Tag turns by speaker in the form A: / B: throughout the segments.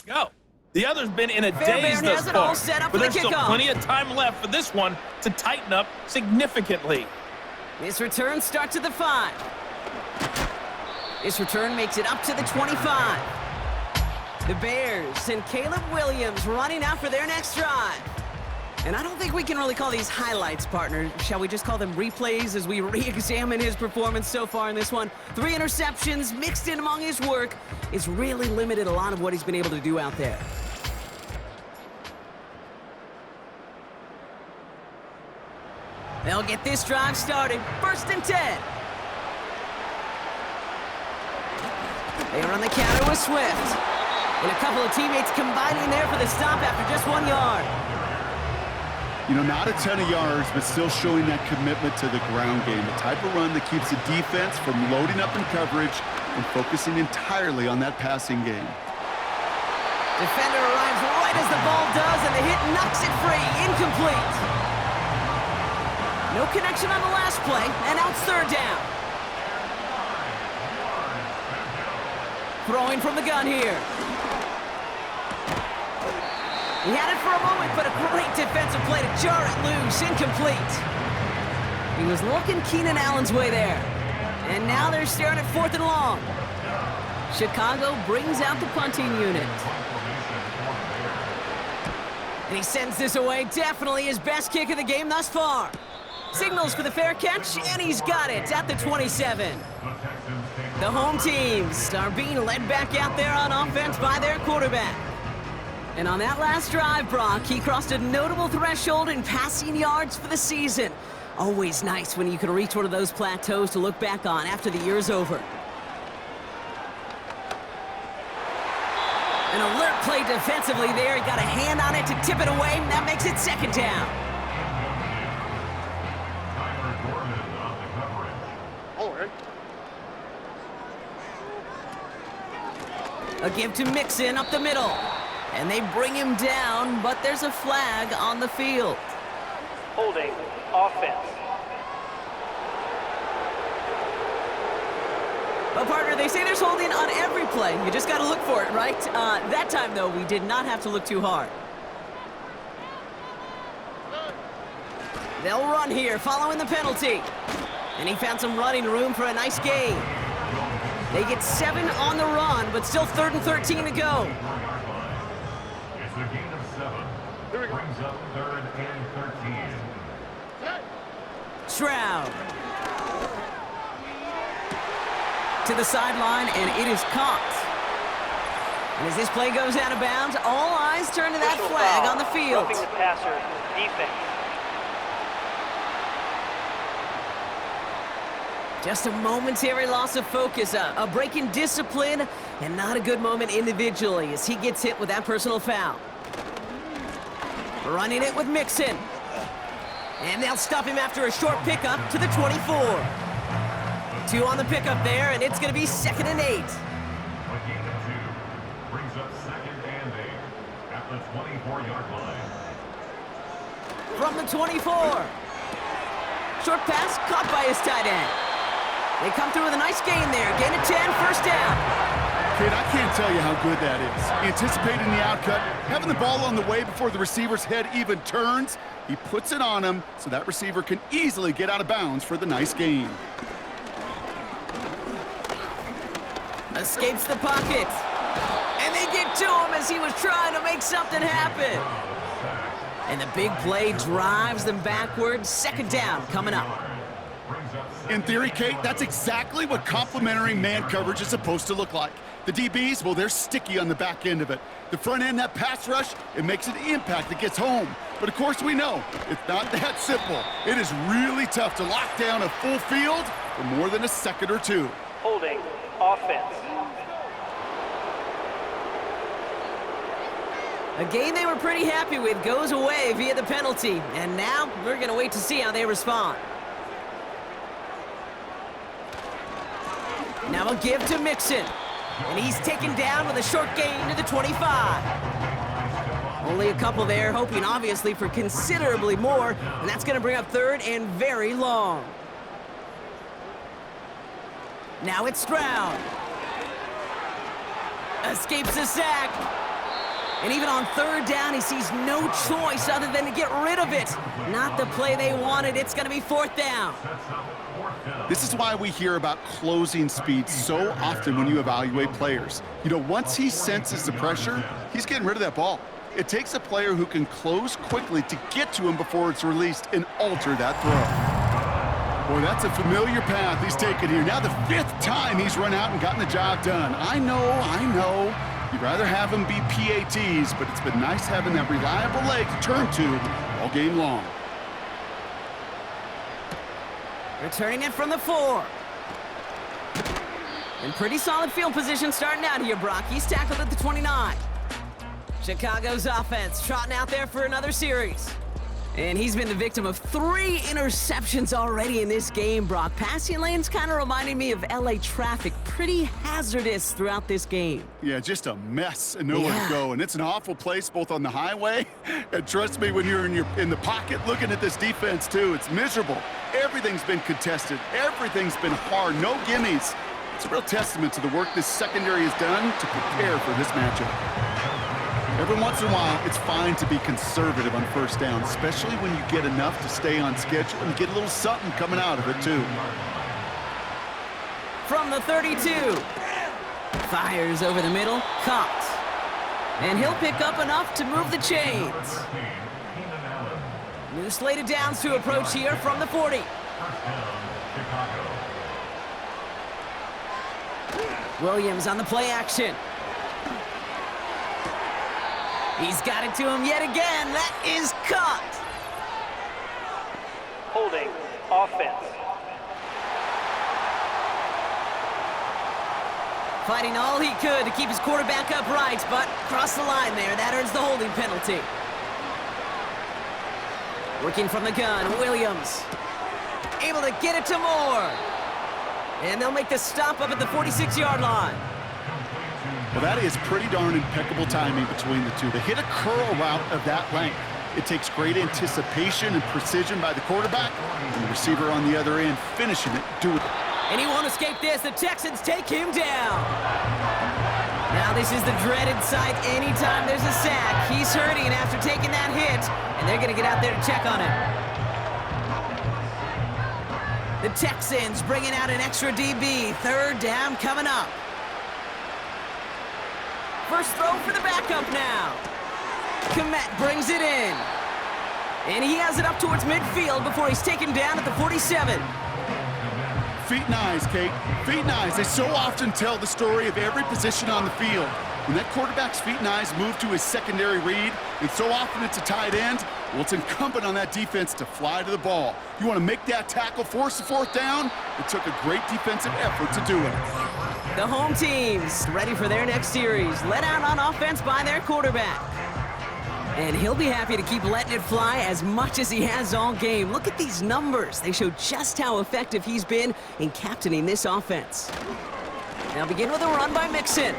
A: go. The other's been in a
B: Fairbairn
A: daze thus
B: has it all
A: far,
B: set up
A: but
B: for the
A: there's still
B: kickoff.
A: plenty of time left for this one to tighten up significantly.
B: This return starts at the 5. This return makes it up to the 25. The Bears and Caleb Williams running out for their next drive. And I don't think we can really call these highlights, partner. Shall we just call them replays as we re-examine his performance so far in this one? 3 interceptions mixed in among his work. It's really limited a lot of what he's been able to do out there. They'll get this drive started. 1st and 10. They run the counter with Swift. And a couple of teammates combining there for the stop after just 1 yard.
C: You know, not a ton of yards, but still showing that commitment to the ground game. The type of run that keeps the defense from loading up in coverage and focusing entirely on that passing game.
B: Defender arrives right as the ball does, and the hit knocks it free. Incomplete. No connection on the last play, and now it's 3rd down. Throwing from the gun here. He had it for a moment, but a great defensive play to jar it loose. Incomplete. He was looking Keenan Allen's way there. And now they're staring at 4th and long. Chicago brings out the punting unit. And he sends this away. Definitely his best kick of the game thus far. Signals for the fair catch, and he's got it at the 27. The home teams are being led back out there on offense by their quarterback. And on that last drive, Brock, he crossed a notable threshold in passing yards for the season. Always nice when you can reach one of those plateaus to look back on after the year's over. An alert play defensively there. He got a hand on it to tip it away. That makes it 2nd down. A give to Mixon up the middle. And they bring him down, but there's a flag on the field.
D: Holding offense.
B: Well, partner, they say there's holding on every play. You just got to look for it, right? That time, though, we did not have to look too hard. They'll run here, following the penalty. And he found some running room for a nice gain. They get 7 on the run, but still 3rd and 13 to go.
E: It's a gain of 7. Brings up 3rd and 13.
B: Stroud. To the sideline, and it is caught. And as this play goes out of bounds, all eyes turn to that
D: Official
B: flag
D: foul.
B: on the field.
D: Roughing the passer, defense.
B: Just a momentary loss of focus, a break in discipline, and not a good moment individually as he gets hit with that personal foul. Running it with Mixon. And they'll stop him after a short pickup to the 24. 2 on the pickup there, and it's going to be 2nd and 8.
E: A gain of 2. Brings up 2nd and 8 at the 24-yard line.
B: From the 24. Short pass caught by his tight end. They come through with a nice gain there. Gain of 10, 1st down.
C: Kid, I can't tell you how good that is. Anticipating the outcut, having the ball on the way before the receiver's head even turns, he puts it on him so that receiver can easily get out of bounds for the nice gain.
B: Escapes the pocket. And they get to him as he was trying to make something happen. And the big play drives them backwards. 2nd down coming up.
C: In theory, Kate, that's exactly what complementary man coverage is supposed to look like. The DBs, well, they're sticky on the back end of it. The front end, that pass rush, it makes an impact that gets home. But of course we know, it's not that simple. It is really tough to lock down a full field for more than a second or two.
D: Holding offense.
B: A game they were pretty happy with goes away via the penalty. And now we're going to wait to see how they respond. Now a give to Mixon. And he's taken down with a short gain to the 25. Only a couple there, hoping obviously for considerably more. And that's going to bring up 3rd and very long. Now it's Stroud. Escapes the sack. And even on third down, he sees no choice other than to get rid of it. Not the play they wanted. It's going to be fourth down.
C: This is why we hear about closing speed so often when you evaluate players. You know, once he senses the pressure, he's getting rid of that ball. It takes a player who can close quickly to get to him before it's released and alter that throw. Boy, that's a familiar path he's taken here. Now the 5th time he's run out and gotten the job done. I know. You'd rather have him be PATs, but it's been nice having that reliable leg to turn to all game long.
B: Returning it from the 4. In pretty solid field position starting out here, Brock. He's tackled at the 29. Chicago's offense trotting out there for another series. And he's been the victim of 3 interceptions already in this game, Brock. Passing lanes kind of reminding me of LA traffic. Pretty hazardous throughout this game.
C: Yeah, just a mess and nowhere to go. And it's an awful place both on the highway, and trust me, when you're in the pocket looking at this defense too, it's miserable. Everything's been contested. Everything's been hard. No gimmies. It's a real testament to the work this secondary has done to prepare for this matchup. Every once in a while, it's fine to be conservative on first down, especially when you get enough to stay on schedule and get a little something coming out of it, too.
B: From the 32. Fires over the middle. Caught. And he'll pick up enough to move the chains. New slated downs to approach here from the 40. Williams on the play action. He's got it to him yet again. That is caught.
D: Holding offense.
B: Fighting all he could to keep his quarterback upright, but crossed the line there. That earns the holding penalty. Working from the gun, Williams. Able to get it to Moore. And they'll make the stop up at the 46-yard line.
C: Well, that is pretty darn impeccable timing between the two. To hit a curl route of that length, it takes great anticipation and precision by the quarterback, and the receiver on the other end finishing it, doing it.
B: And he won't escape this. The Texans take him down. Now this is the dreaded sight anytime there's a sack. He's hurting after taking that hit, and they're going to get out there to check on him. The Texans bringing out an extra DB. Third down coming up. First throw for the backup now. Komet brings it in. And he has it up towards midfield before he's taken down at the 47.
C: Feet and eyes, Kate. Feet and eyes. They so often tell the story of every position on the field. When that quarterback's feet and eyes move to his secondary read, and so often it's a tight end, well, it's incumbent on that defense to fly to the ball. You want to make that tackle, force the fourth down? It took a great defensive effort to do it.
B: The home team's ready for their next series, led out on offense by their quarterback. And he'll be happy to keep letting it fly as much as he has all game. Look at these numbers. They show just how effective he's been in captaining this offense. Now begin with a run by Mixon.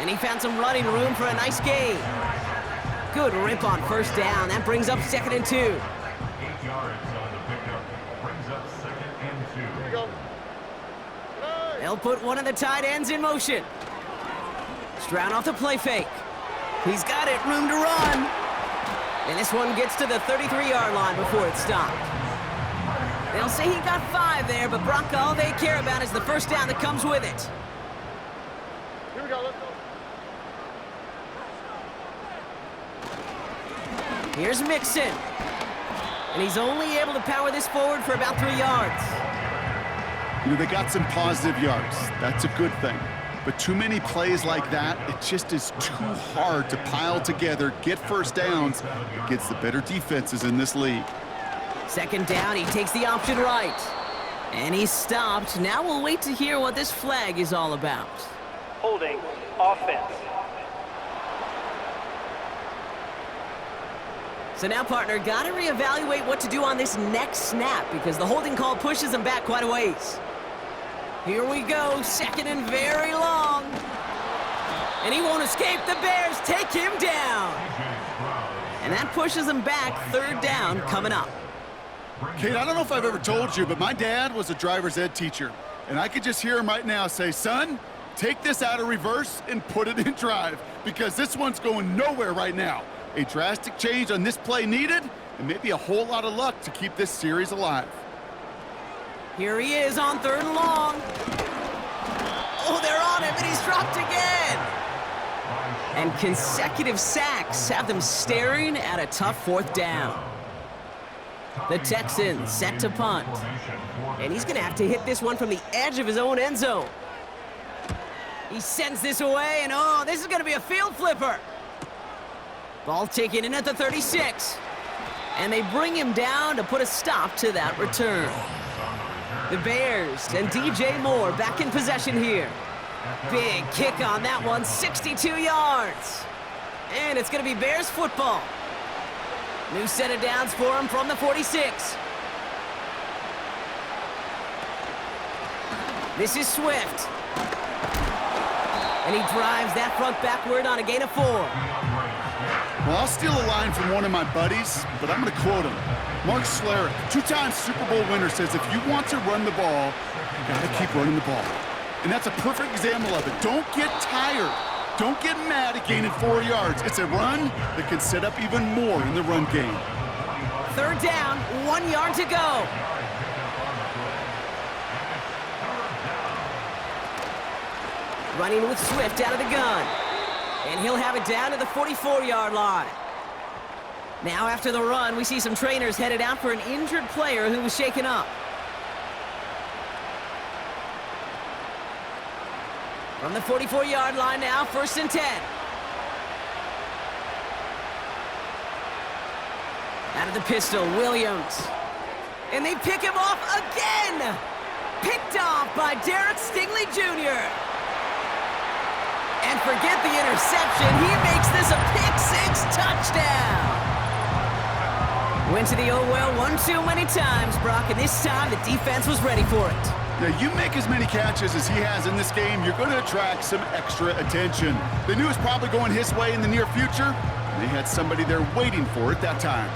B: And he found some running room for a nice gain. Good rip on first down. That brings up 2nd and 2.
E: 8 yards on the pickup. Brings up 2nd and 2.
B: They'll put one of the tight ends in motion. Stroud off the play fake. He's got it, room to run. And this one gets to the 33-yard line before it's stopped. They'll say he got 5 there, but Brock, all they care about is the first down that comes with it.
F: Here we go, let's go.
B: Here's Mixon. And he's only able to power this forward for about 3 yards.
C: You know, they got some positive yards. That's a good thing. But too many plays like that, it just is too hard to pile together, get first downs against the better defenses in this league.
B: 2nd down, he takes the option right. And he's stopped. Now we'll wait to hear what this flag is all about.
D: Holding offense.
B: So now, partner, got to reevaluate what to do on this next snap because the holding call pushes him back quite a ways. Here we go, 2nd and very long. And he won't escape. The Bears take him down. And that pushes him back. 3rd down coming up.
C: Kate, I don't know if I've ever told you, but my dad was a driver's ed teacher. And I could just hear him right now say, son, take this out of reverse and put it in drive, because this one's going nowhere right now. A drastic change on this play needed, and maybe a whole lot of luck to keep this series alive.
B: Here he is on 3rd and long. Oh, they're on him, and he's dropped again. And consecutive sacks have them staring at a tough 4th down. The Texans set to punt. And he's going to have to hit this one from the edge of his own end zone. He sends this away, and oh, this is going to be a field flipper. Ball taken in at the 36. And they bring him down to put a stop to that return. The Bears and DJ Moore back in possession here. Big kick on that one, 62 yards. And it's going to be Bears football. New set of downs for him from the 46. This is Swift. And he drives that front backward on a gain of 4.
C: Well, I'll steal a line from one of my buddies, but I'm going to quote him. Mark Schlereth, 2-time Super Bowl winner, says if you want to run the ball, you got to keep running the ball. And that's a perfect example of it. Don't get tired. Don't get mad at gaining 4 yards. It's a run that can set up even more in the run game.
B: 3rd down, 1 yard to go. Running with Swift out of the gun. And he'll have it down to the 44-yard line. Now after the run, we see some trainers headed out for an injured player who was shaken up. From the 44-yard line now, 1st and 10. Out of the pistol, Williams. And they pick him off again! Picked off by Derek Stingley Jr. And forget the interception, he makes this a pick-6 touchdown! Went to the oh well one too many times, Brock, and this time the defense was ready for it.
C: Now, you make as many catches as he has in this game, you're going to attract some extra attention. They knew it was probably going his way in the near future, and they had somebody there waiting for it that time.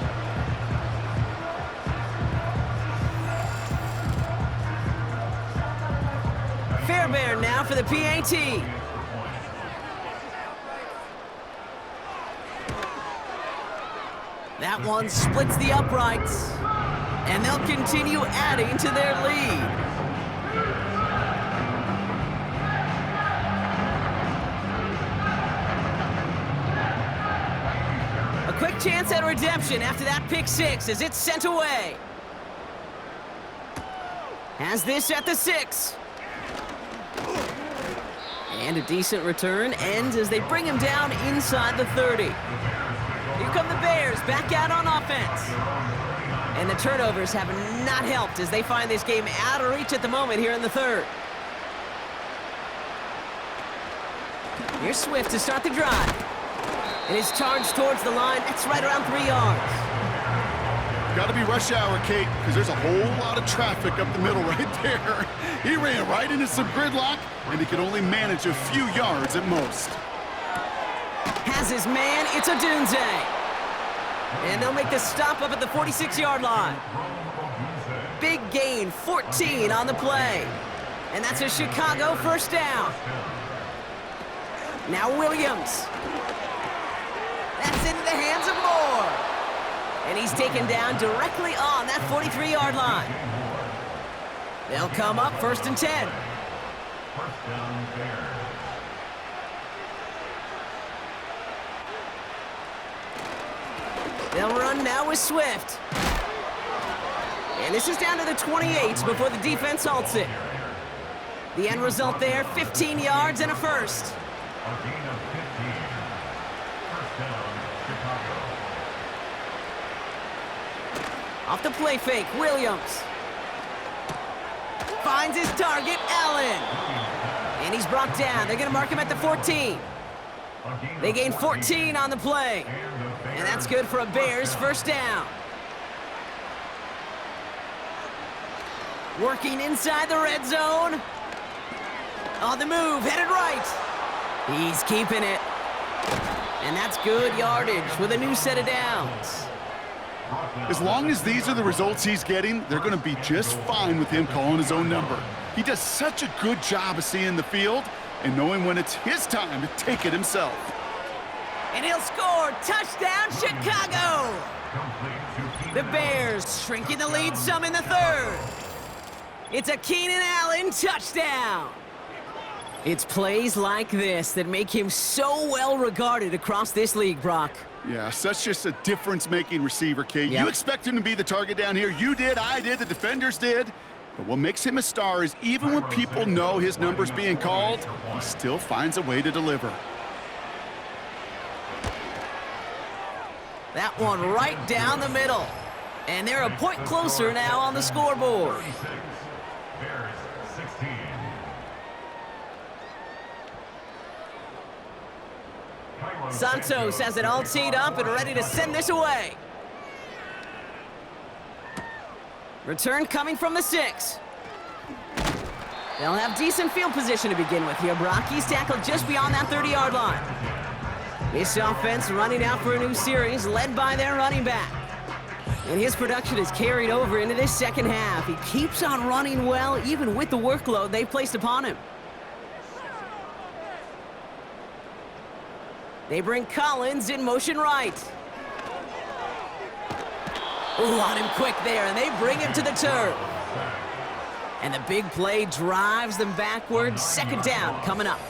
B: Fairbairn now for the PAT. That one splits the uprights, and they'll continue adding to their lead. A quick chance at redemption after that pick-6 as it's sent away. Has this at the 6. And a decent return ends as they bring him down inside the 30. Here come the Bears back out on offense. And the turnovers have not helped as they find this game out of reach at the moment here in the 3rd. Here's Swift to start the drive. And his charge towards the line, that's right around 3 yards.
C: Got to be rush hour, Kate, because there's a whole lot of traffic up the middle right there. He ran right into some gridlock, and he could only manage a few yards at most.
B: Has his man, it's a Dunze. And they'll make the stop up at the 46-yard line. Big gain, 14 on the play. And that's a Chicago 1st down. Now Williams. That's into the hands of Moore. And he's taken down directly on that 43-yard line. They'll come up 1st and 10.
E: 1st down Bears.
B: They'll run now with Swift. And this is down to the 28 before the defense halts it. The end result there, 15 yards and a 1st.
E: A gain of 15. 1st down, Chicago.
B: Off the play fake, Williams. Finds his target, Allen. And he's brought down. They're going to mark him at the 14. They gain 14 on the play. And that's good for a Bears 1st down. Working inside the red zone. On the move, headed right. He's keeping it. And that's good yardage with a new set of downs.
C: As long as these are the results he's getting, they're going to be just fine with him calling his own number. He does such a good job of seeing the field, and knowing when it's his time to take it himself.
B: And he'll score. Touchdown, Chicago! The Bears shrinking the lead some in the third. It's a Keenan Allen touchdown. It's plays like this that make him so well regarded across this league, Brock.
C: Yeah, such just a difference-making receiver, Kate.
B: Yep.
C: You expect him to be the target down here. You did, I did, the defenders did. But what makes him a star is even when people know his number's being called, he still finds a way to deliver.
B: That one right down the middle. And they're a point closer now on the scoreboard.
E: Bears 16.
B: Santos has it all teed up and ready to send this away. Return coming from the 6. They'll have decent field position to begin with here, Brock. He's tackled just beyond that 30-yard line. This offense running out for a new series, led by their running back. And his production is carried over into this second half. He keeps on running well, even with the workload they placed upon him. They bring Collins in motion right. Ooh, on him quick there, and they bring him to the turf. And the big play drives them backwards. Second down coming up.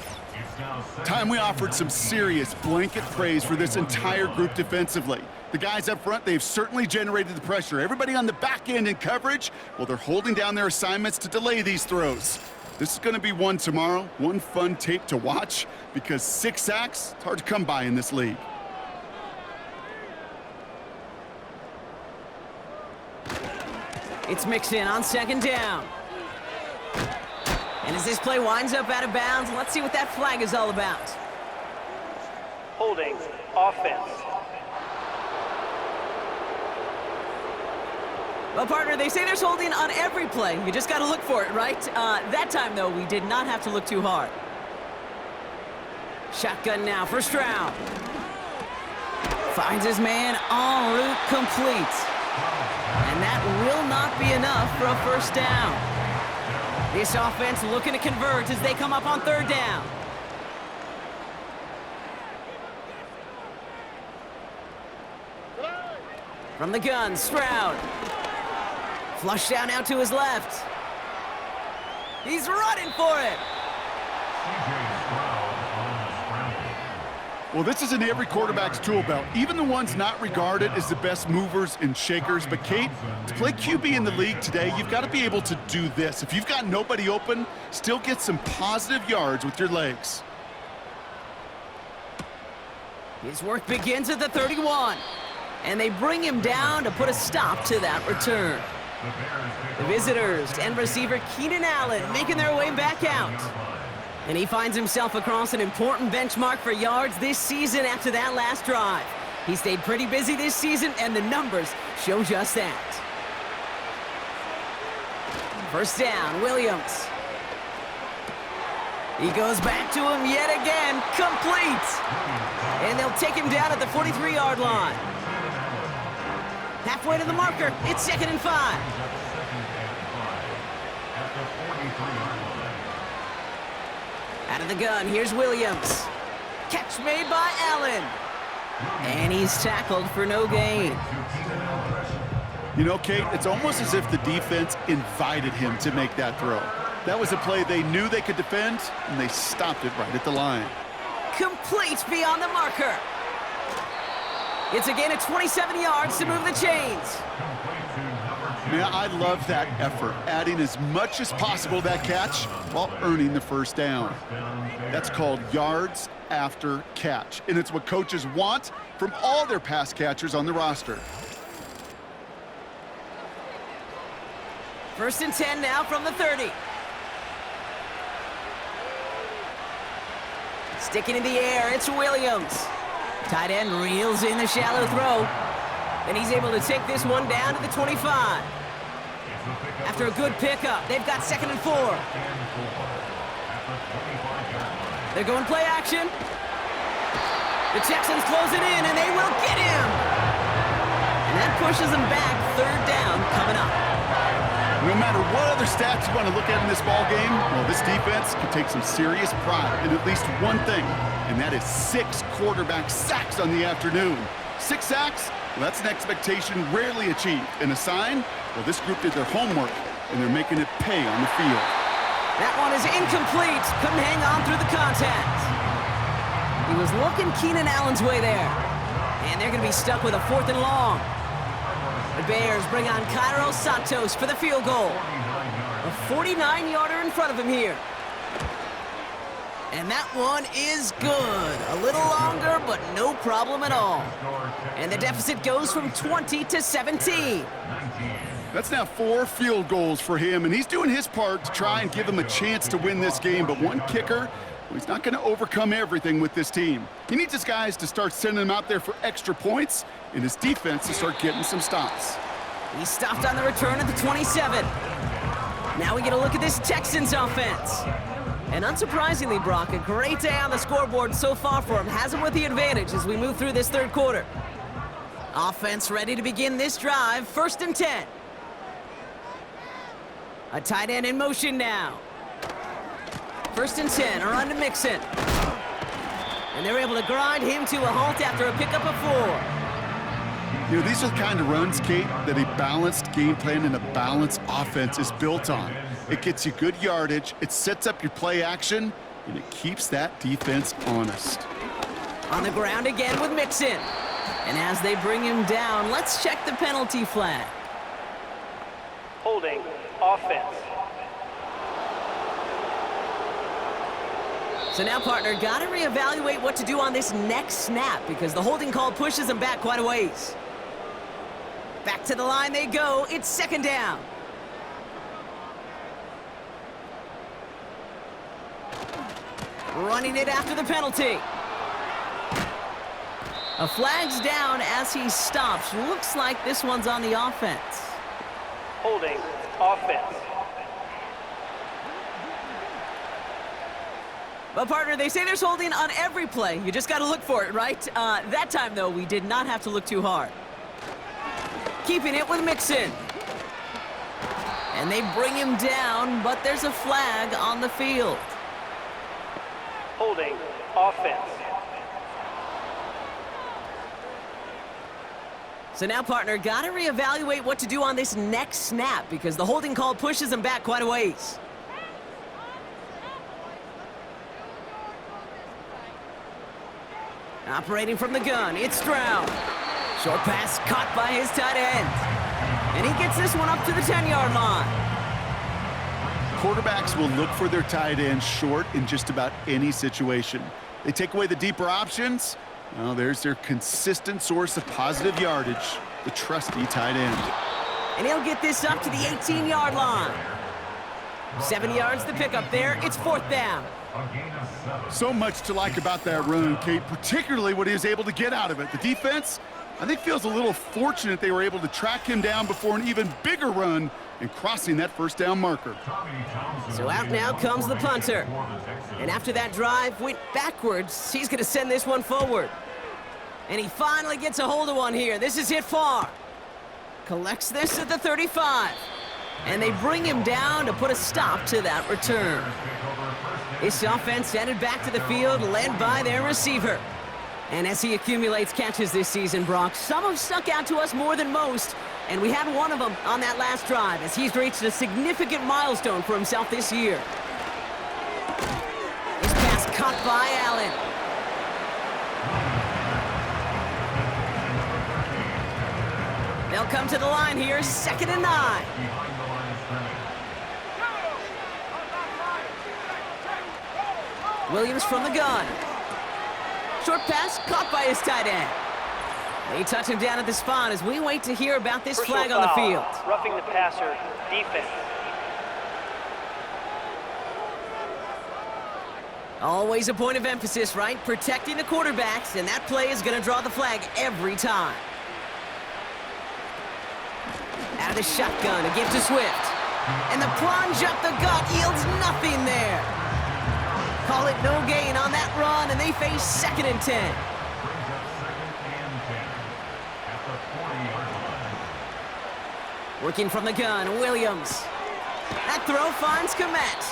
C: Time we offered some serious blanket praise for this entire group defensively. The guys up front, they've certainly generated the pressure. Everybody on the back end in coverage, well, they're holding down their assignments to delay these throws. This is going to be one tomorrow, one fun tape to watch, because 6 sacks, it's hard to come by in this league.
B: It's mixed in on second down. And as this play winds up out of bounds, let's see what that flag is all about.
D: Holding offense.
B: Well, partner, they say there's holding on every play. You just got to look for it, right? That time, though, we did not have to look too hard. Shotgun now for Stroud. Finds his man en route complete. And that will not be enough for a first down. This offense looking to convert as they come up on third down. From the gun, Stroud. Flush down out to his left. He's running for it.
C: Well, this is in every quarterback's tool belt, even the ones not regarded as the best movers and shakers. But, Kate, to play QB in the league today, you've got to be able to do this. If you've got nobody open, still get some positive yards with your legs.
B: His work begins at the 31. And they bring him down to put a stop to that return. The visitors and receiver Keenan Allen making their way back out. And he finds himself across an important benchmark for yards this season after that last drive. He stayed pretty busy this season, and the numbers show just that. First down, Williams. He goes back to him yet again, complete. And they'll take him down at the 43-yard line. Halfway to the marker, it's 2nd and 5. Out of the gun, here's Williams. Catch made by Allen. And he's tackled for no gain.
C: You know, Kate, it's almost as if the defense invited him to make that throw. That was a play they knew they could defend, and they stopped it right at the line.
B: Complete beyond the marker. It's a gain of 27 yards to move the chains.
C: Man, I love that effort, adding as much as possible to that catch while earning the first down. That's called yards after catch, and it's what coaches want from all their pass catchers on the roster.
B: 1st and 10 now from the 30. Sticking in the air, it's Williams. Tight end reels in the shallow throw. And he's able to take this one down to the 25. After a good pickup, they've got 2nd and 4. They're going play action. The Texans close it in, and they will get him. And that pushes them back. 3rd down coming up.
C: No matter what other stats you want to look at in this ball game, well, this defense can take some serious pride in at least one thing, and that is 6 quarterback sacks on the afternoon. 6 sacks, well, that's an expectation rarely achieved. And a sign, well, this group did their homework, and they're making it pay on the field.
B: That one is incomplete. Couldn't hang on through the contact. He was looking Keenan Allen's way there. And they're going to be stuck with a 4th and long. The Bears bring on Cairo Santos for the field goal. A 49-yarder in front of him here. And that one is good. A little longer, but no problem at all. And the deficit goes from 20 to 17.
C: That's now 4 field goals for him, and he's doing his part to try and give him a chance to win this game. But one kicker, well, he's not going to overcome everything with this team. He needs his guys to start sending them out there for extra points, and his defense to start getting some stops.
B: He stopped on the return at the 27. Now we get a look at this Texans offense. And unsurprisingly, Brock, a great day on the scoreboard so far for him. Has him with the advantage as we move through this 3rd quarter. Offense ready to begin this drive. 1st and 10. A tight end in motion now. 1st and 10, a run to Mixon. And they're able to grind him to a halt after a pickup of 4.
C: You know, these are the kind of runs, Kate, that a balanced game plan and a balanced offense is built on. It gets you good yardage, it sets up your play action, and it keeps that defense honest.
B: On the ground again with Mixon. And as they bring him down, let's check the penalty flag.
D: Holding offense.
B: So now, partner, got to reevaluate what to do on this next snap because the holding call pushes him back quite a ways. Back to the line they go. It's 2nd down. Running it after the penalty. A flag's down as he stops. Looks like this one's on the offense.
D: Holding offense.
B: Well, partner, they say there's holding on every play. You just got to look for it, right? That time, though, we did not have to look too hard. Keeping it with Mixon. And they bring him down, but there's a flag on the field.
D: Holding offense.
B: So now, partner, got to reevaluate what to do on this next snap because the holding call pushes him back quite a ways. Operating from the gun, it's Stroud. Short pass caught by his tight end. And he gets this one up to the 10-yard line.
C: Quarterbacks will look for their tight end short in just about any situation. They take away the deeper options. Well, there's their consistent source of positive yardage, the trusty tight end.
B: And he'll get this up to the 18-yard line. 7 yards to pick up there. It's 4th down.
C: So much to like about that run, Kate, particularly what he was able to get out of it. The defense, I think, feels a little fortunate they were able to track him down before an even bigger run and crossing that 1st down marker.
B: So out now comes the punter. And after that drive went backwards, he's going to send this one forward. And he finally gets a hold of one here. This is hit far. Collects this at the 35. And they bring him down to put a stop to that return. This offense headed back to the field, led by their receiver. And as he accumulates catches this season, Brock, some have stuck out to us more than most. And we had one of them on that last drive as he's reached a significant milestone for himself this year. This pass caught by Allen. They'll come to the line here, 2nd and 9. Williams from the gun. Short pass caught by his tight end. They touch him down at the spot as we wait to hear about this
D: Personal
B: flag on the
D: foul.
B: field.
D: Roughing the passer. Defense.
B: Always a point of emphasis, right? Protecting the quarterbacks, and that play is going to draw the flag every time. Out of the shotgun, a give to Swift. And the plunge up the gut yields nothing there. Call it no gain on that run, and they face 2nd and 10. Working from the gun, Williams. That throw finds Komet.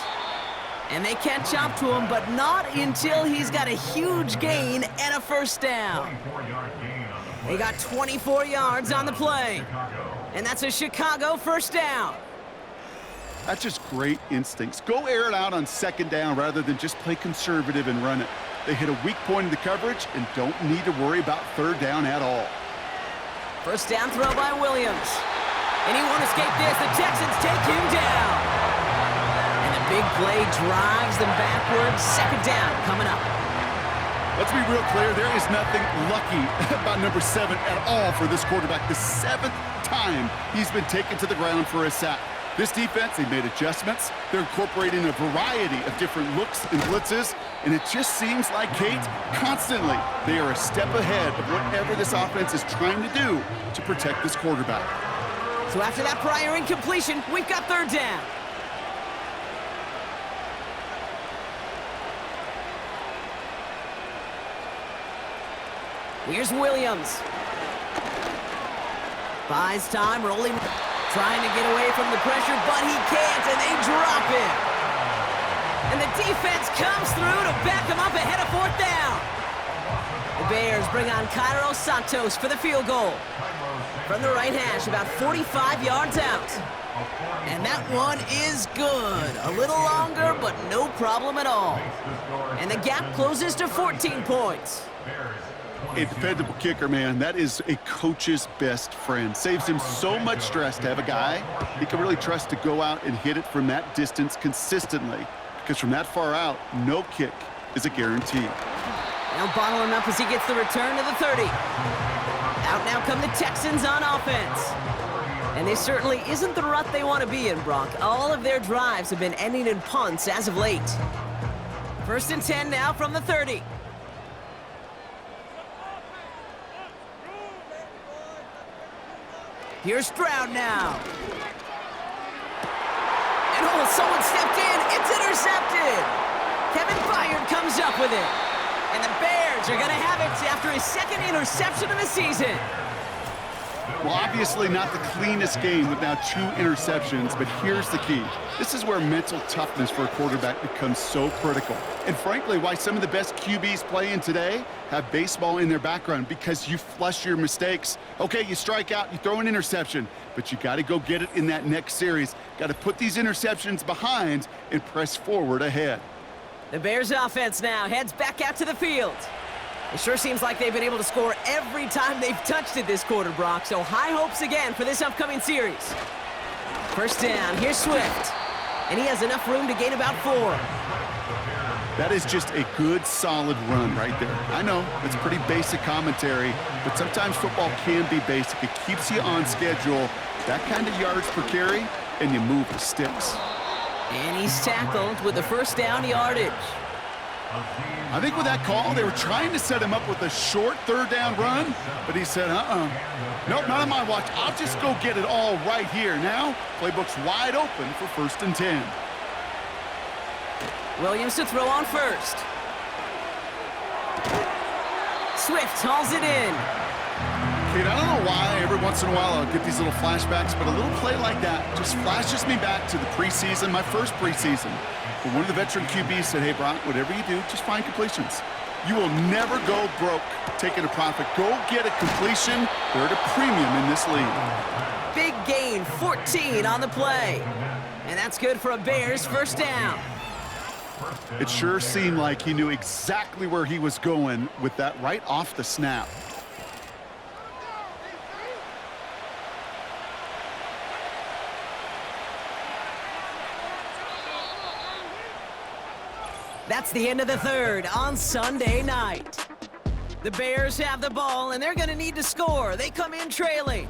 B: And they catch up to him, but not until he's got a huge gain and a first down.
E: 24-yard gain on the play.
B: They got 24 yards on the play.
E: Chicago.
B: And that's a Chicago first down.
C: That's just great instincts. Go air it out on second down rather than just play conservative and run it. They hit a weak point in the coverage and don't need to worry about third down at all.
B: First down throw by Williams. And he won't escape this. The Texans take him down. And the big play drives them backwards. Second down coming up.
C: Let's be real clear, there is nothing lucky about number 7 at all for this quarterback. The 7th time he's been taken to the ground for a sack. This defense, they made adjustments. They're incorporating a variety of different looks and blitzes, and it just seems like, Kate, constantly they are a step ahead of whatever this offense is trying to do to protect this quarterback.
B: So after that prior incompletion, we've got third down. Here's Williams. Buys time, rolling, trying to get away from the pressure, but he can't, and they drop it. And the defense comes through to back him up ahead of fourth down. The Bears bring on Cairo Santos for the field goal. From the right hash, about 45 yards out. And that one is good. A little longer, but no problem at all. And the gap closes to 14 points.
C: A dependable kicker, man, that is a coach's best friend. Saves him so much stress to have a guy he can really trust to go out and hit it from that distance consistently. Because from that far out, no kick is a guarantee.
B: They'll bottle him up as he gets the return to the 30. Out now come the Texans on offense. And this certainly isn't the rut they want to be in, Brock. All of their drives have been ending in punts as of late. First and 10 now from the 30. Here's Stroud now. And oh, someone stepped in. It's intercepted. Kevin Byard comes up with it. And the Bears are going to have it after his second interception of the season.
C: Well, obviously not the cleanest game with now 2 interceptions, but here's the key. This is where mental toughness for a quarterback becomes so critical. And frankly, why some of the best QBs playing today have baseball in their background, because you flush your mistakes. Okay, you strike out, you throw an interception, but you got to go get it in that next series. Got to put these interceptions behind and press forward ahead.
B: The Bears offense now heads back out to the field. It sure seems like they've been able to score every time they've touched it this quarter, Brock, so high hopes again for this upcoming series. First down, here's Swift, and he has enough room to gain about 4.
C: That is just a good, solid run right there. I know, it's pretty basic commentary, but sometimes football can be basic. It keeps you on schedule, that kind of yards per carry, and you move the sticks.
B: And he's tackled with the first down yardage.
C: I think with that call, they were trying to set him up with a short third down run, but he said, nope, not on my watch. I'll just go get it all right here. Now, playbook's wide open for first and 10.
B: Williams to throw on first. Swift hauls it in.
C: Kate, I don't know why every once in a while I'll get these little flashbacks, but a little play like that just flashes me back to the preseason, my first preseason. But one of the veteran QBs said, hey, Brock, whatever you do, just find completions. You will never go broke taking a profit. Go get a completion. They're at a premium in this league.
B: Big gain, 14 on the play. And that's good for a Bears first down.
C: It sure seemed like he knew exactly where he was going with that right off the snap.
B: That's the end of the third on Sunday night. The Bears have the ball, and they're going to need to score. They come in trailing.